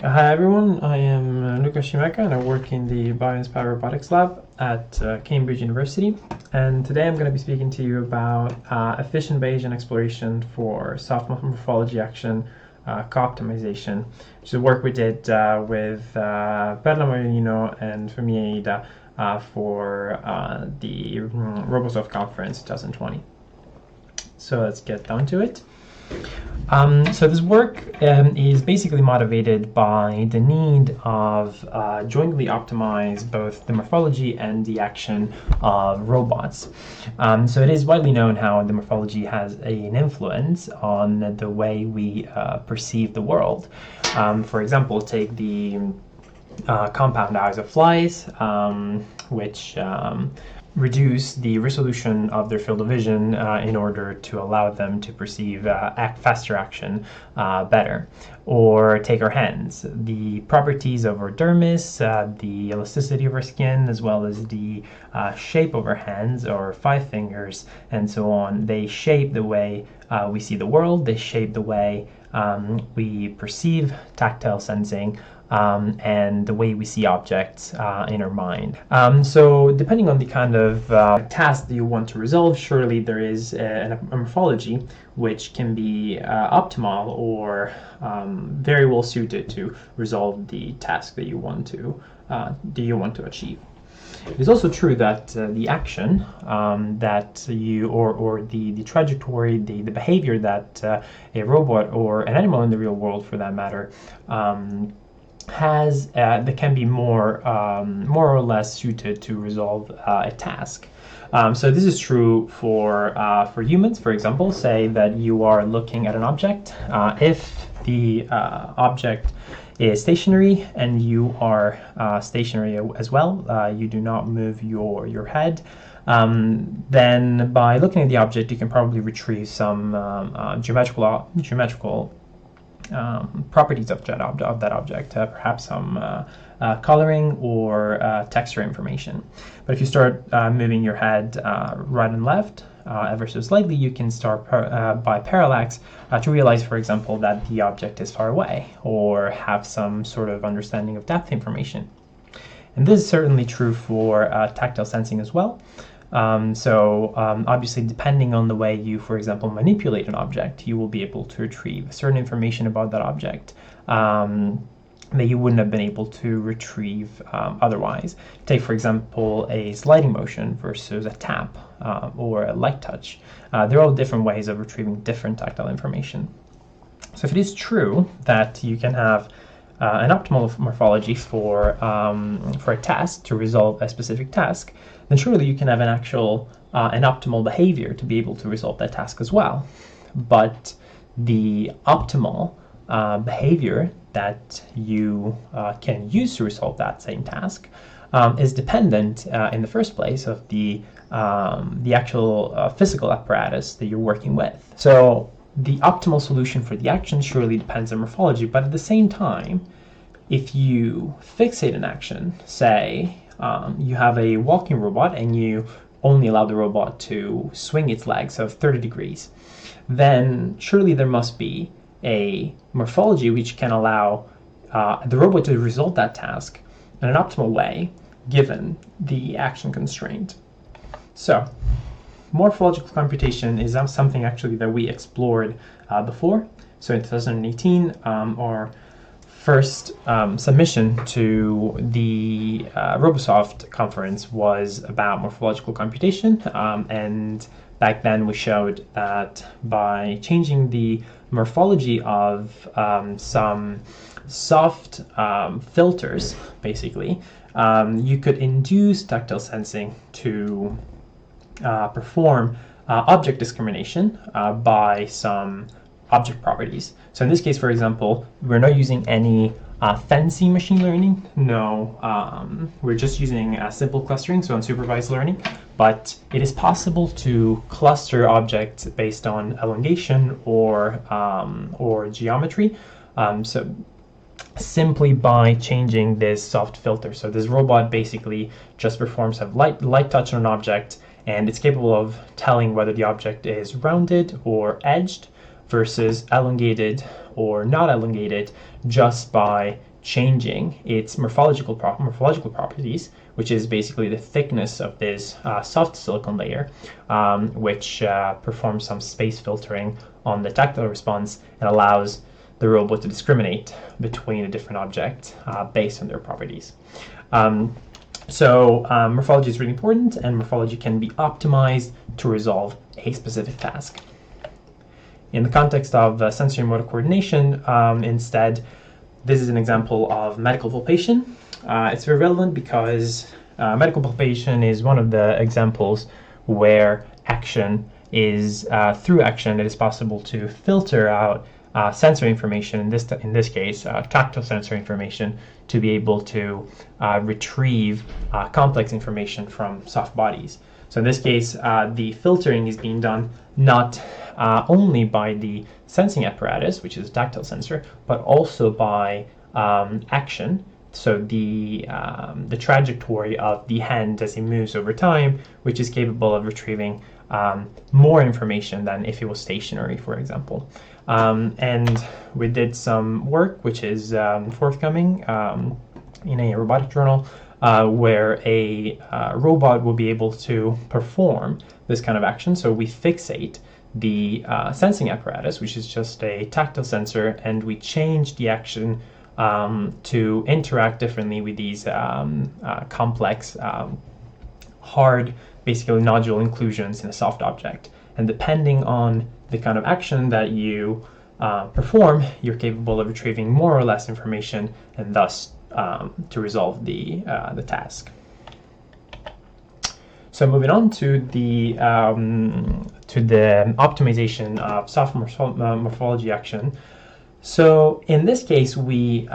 Hi everyone, I am Luca Scimeca and I work in the Bioinspired Robotics Lab at Cambridge University. And today I'm going to be speaking to you about efficient Bayesian exploration for soft morphology action co-optimization, which is a work we did with Perla Marinino and Fumi Aida for the Robosoft conference 2020. So let's get down to it. So this work is basically motivated by the need of jointly optimize both the morphology and the action of robots. So it is widely known how the morphology has an influence on the way we perceive the world. For example, take the compound eyes of flies, which reduce the resolution of their field of vision in order to allow them to perceive faster action better. Or take our hands. The properties of our dermis, the elasticity of our skin, as well as the shape of our hands or 5 fingers and so on, they shape the way we see the world, they shape the way we perceive tactile sensing, and the way we see objects in our mind. So depending on the kind of task that you want to resolve, surely there is a morphology which can be optimal or very well suited to resolve the task that you want to achieve. It is also true that the action that you or the trajectory, the behavior that a robot or an animal in the real world, for that matter, has that can be more or less suited to resolve a task. So this is true for humans. For example, say that you are looking at an object. If the object is stationary and you are stationary as well, you do not move your head, then by looking at the object you can probably retrieve some geometrical properties of that object, perhaps some coloring or texture information. But if you start moving your head right and left ever so slightly, you can start by parallax to realize, for example, that the object is far away or have some sort of understanding of depth information. And this is certainly true for tactile sensing as well. Obviously, depending on the way you, for example, manipulate an object, you will be able to retrieve certain information about that object that you wouldn't have been able to retrieve otherwise. Take, for example, a sliding motion versus a tap or a light touch. They're all different ways of retrieving different tactile information. So if it is true that you can have an optimal morphology for a task to resolve a specific task, then surely you can have an optimal behavior to be able to resolve that task as well. But the optimal behavior that you can use to resolve that same task is dependent in the first place of the actual physical apparatus that you're working with. So the optimal solution for the action surely depends on morphology, but at the same time, if you fixate an action, say you have a walking robot and you only allow the robot to swing its legs of 30 degrees, then surely there must be a morphology which can allow the robot to resolve that task in an optimal way given the action constraint. So morphological computation is something actually that we explored before. So in 2018, our first submission to the Robosoft conference was about morphological computation, and back then we showed that by changing the morphology of some soft filters, basically, you could induce tactile sensing to perform object discrimination by some object properties. So in this case, for example, we're not using any fancy machine learning. No, we're just using simple clustering, so unsupervised learning. But it is possible to cluster objects based on elongation or geometry. So simply by changing this soft filter. So this robot basically just performs a light touch on an object, and it's capable of telling whether the object is rounded or edged, versus elongated or not elongated just by changing its morphological properties, which is basically the thickness of this soft silicon layer, which performs some space filtering on the tactile response and allows the robot to discriminate between a different object based on their properties. Morphology is really important, and morphology can be optimized to resolve a specific task. In the context of sensory motor coordination, instead, this is an example of medical palpation. It's very relevant because medical palpation is one of the examples where action is, through action, it is possible to filter out sensory information, in this case, tactile sensory information, to be able to retrieve complex information from soft bodies. So in this case, the filtering is being done not only by the sensing apparatus, which is a tactile sensor, but also by action. So the trajectory of the hand as it moves over time, which is capable of retrieving more information than if it was stationary, for example. And we did some work which is forthcoming in a robotic journal where a robot will be able to perform this kind of action. So we fixate the sensing apparatus, which is just a tactile sensor, and we change the action to interact differently with these complex, hard, basically nodule inclusions in a soft object. And depending on the kind of action that you perform, you're capable of retrieving more or less information, and thus to resolve the task. So moving on to the optimization of soft morphology action. So in this case, we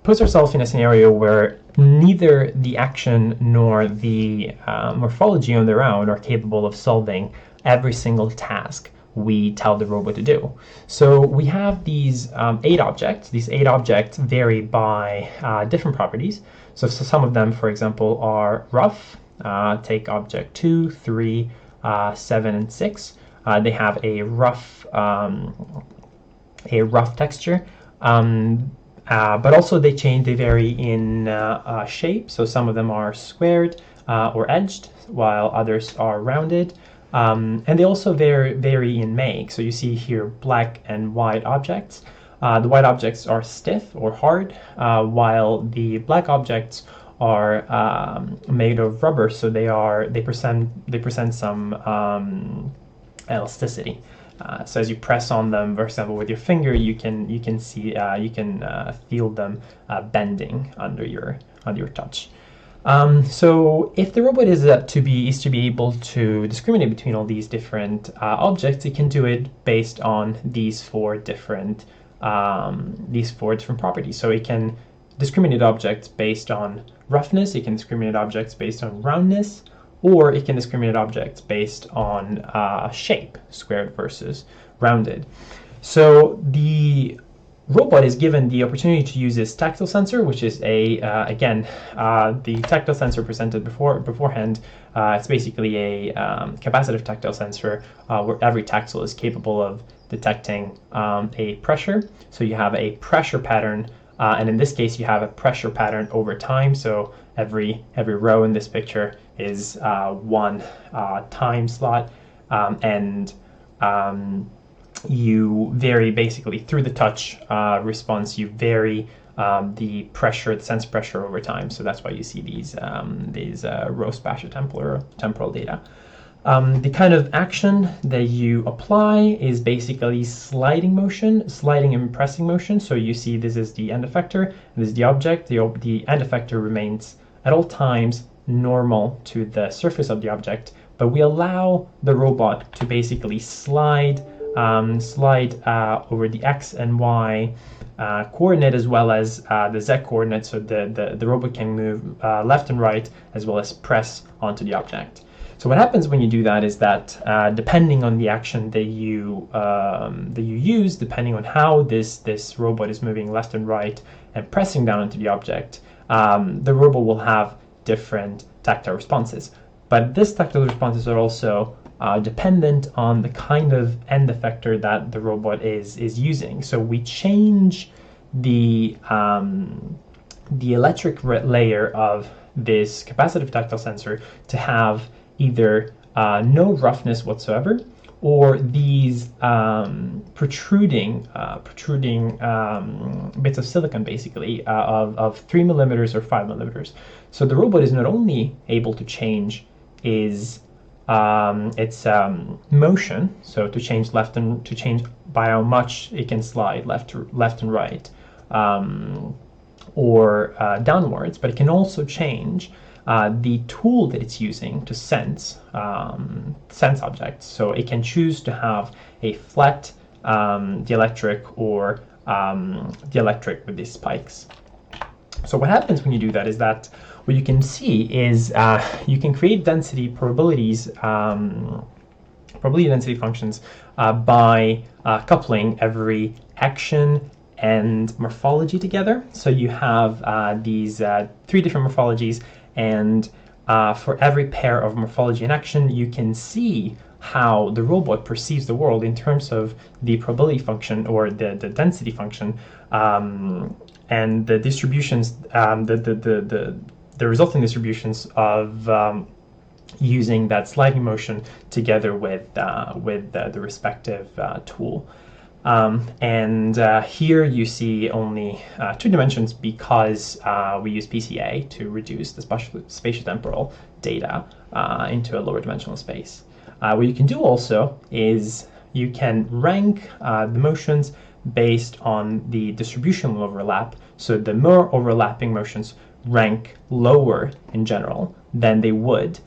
put ourselves in a scenario where neither the action nor the morphology on their own are capable of solving every single task we tell the robot to do. So we have these 8 objects. These 8 objects vary by different properties. So some of them, for example, are rough. Take object 2, 3, 7, and 6. They have a rough texture, but also they vary in shape. So some of them are squared or edged, while others are rounded. And they also vary in make. So you see here black and white objects. The white objects are stiff or hard, while the black objects are made of rubber, so they present some elasticity. So as you press on them, for example, with your finger, you can feel them bending under your touch. So if the robot is to be able to discriminate between all these different objects, it can do it based on these four different properties. So it can discriminate objects based on roughness, it can discriminate objects based on roundness, or it can discriminate objects based on shape, squared versus rounded. So the robot is given the opportunity to use this tactile sensor, which is the tactile sensor presented beforehand. It's basically a capacitive tactile sensor where every tactile is capable of detecting a pressure. So you have a pressure pattern, and in this case you have a pressure pattern over time. So every row in this picture is one time slot, and you vary basically through the touch response. You vary the sense pressure over time. So that's why you see these row spatiotemporal data. The kind of action that you apply is basically sliding and pressing motion. So you see this is the end effector, this is the object. The end effector remains at all times normal to the surface of the object, but we allow the robot to basically slide over the X and Y coordinate as well as the Z coordinate, so the robot can move left and right as well as press onto the object. So what happens when you do that is that depending on the action that you use, depending on how this robot is moving left and right and pressing down into the object, the robot will have different tactile responses. But these tactile responses are also dependent on the kind of end effector that the robot is using. So we change the electric layer of this capacitive tactile sensor to have either no roughness whatsoever, or these protruding bits of silicon, basically, of 3 millimeters or 5 millimeters. So the robot is not only able to change its motion, so to change by how much it can slide left and right, or downwards, but it can also change the tool that it's using to sense objects. So it can choose to have a flat dielectric or dielectric with these spikes. So what happens when you do that is that what you can see is you can create density probabilities, probability density functions by coupling every action and morphology together. So you have these 3 different morphologies, and for every pair of morphology and action, you can see how the robot perceives the world in terms of the probability function or the density function, and the distributions, the resulting distributions of using that sliding motion together with the respective tool. Here you see only 2 dimensions because we use PCA to reduce the spatiotemporal data into a lower dimensional space. What you can do also is you can rank the motions based on the distributional overlap. So the more overlapping motions rank lower in general than they would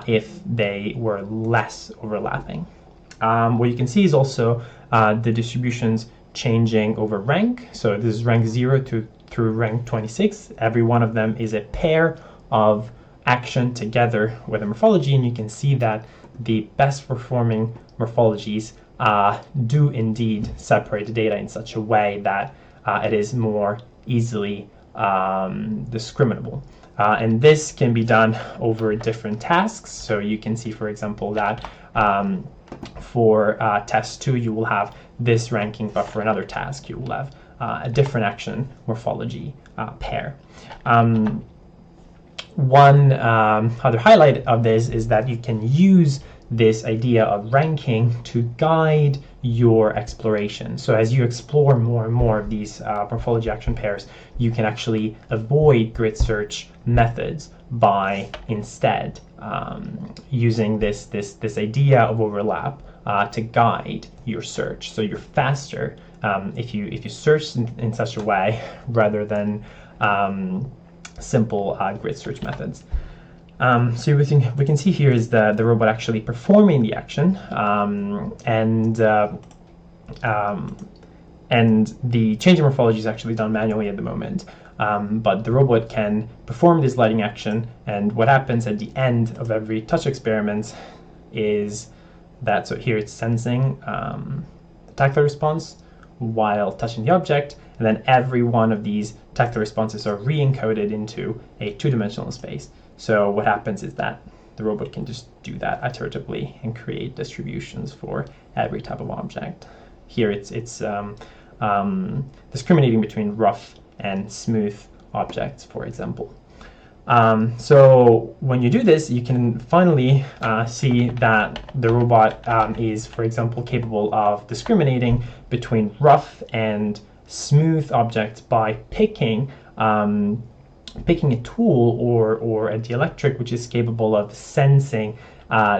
if they were less overlapping. What you can see is also the distributions changing over rank. So this is rank 0 through rank 26. Every one of them is a pair of action together with a morphology, and you can see that the best performing morphologies do indeed separate the data in such a way that it is more easily discriminable. And this can be done over different tasks. So you can see, for example, that for test 2 you will have this ranking, but for another task you will have a different action morphology pair. One other highlight of this is that you can use this idea of ranking to guide your exploration. So as you explore more and more of these morphology action pairs, you can actually avoid grid search methods by instead using this idea of overlap to guide your search. So you're faster if you search in such a way rather than simple grid search methods. So we can see here is the robot actually performing the action, and the change in morphology is actually done manually at the moment. But the robot can perform this lighting action, and what happens at the end of every touch experiment is that, so here it's sensing the tactile response while touching the object, and then every one of these tactile responses are re-encoded into a 2-dimensional space. So what happens is that the robot can just do that iteratively and create distributions for every type of object. Here it's discriminating between rough and smooth objects, for example. So when you do this, you can finally see that the robot is, for example, capable of discriminating between rough and smooth objects by picking a tool or a dielectric which is capable of sensing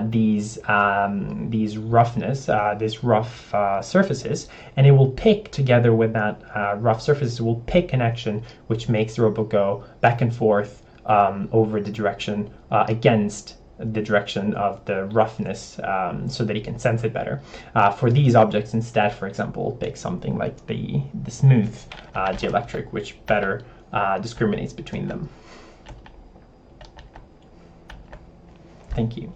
these roughness, these rough surfaces, and it will pick, together with that rough surface, it will pick an action which makes the robot go back and forth over the direction against the direction of the roughness, so that he can sense it better. For these objects instead, for example, pick something like the smooth dielectric, which better discriminates between them. Thank you.